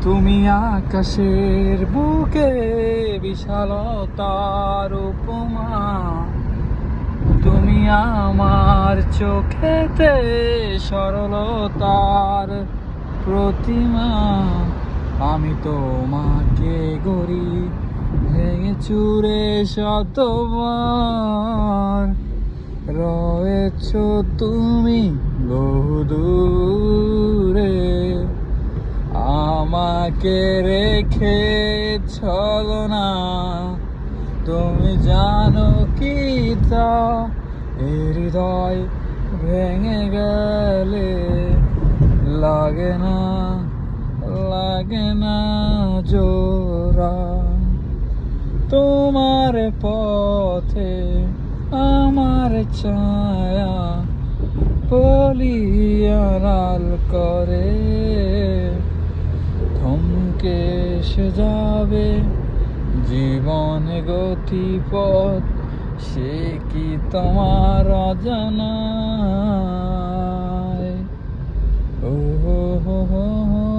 তুমি আকাশের বুকে বিশালতার উপমা, তুমি আমার চোখেতে সরলতার প্রতিমা। আমি তোমাকে গড়ি ভেঙে চুরে শতবার, রয়েছ তুমি বহুদূরে। আমাকে রেখে চলো না, তুমি জানো কি তা, এ হৃদয় ভেঙে গেলে লাগে না, লাগে না জোড়া। তোমার পথে আমার ছায়া বলি আড়াল করে, থমকে এসে যাবে জীবন গতিপথ, সে কি তোমার অজানা? ও হো হো হো।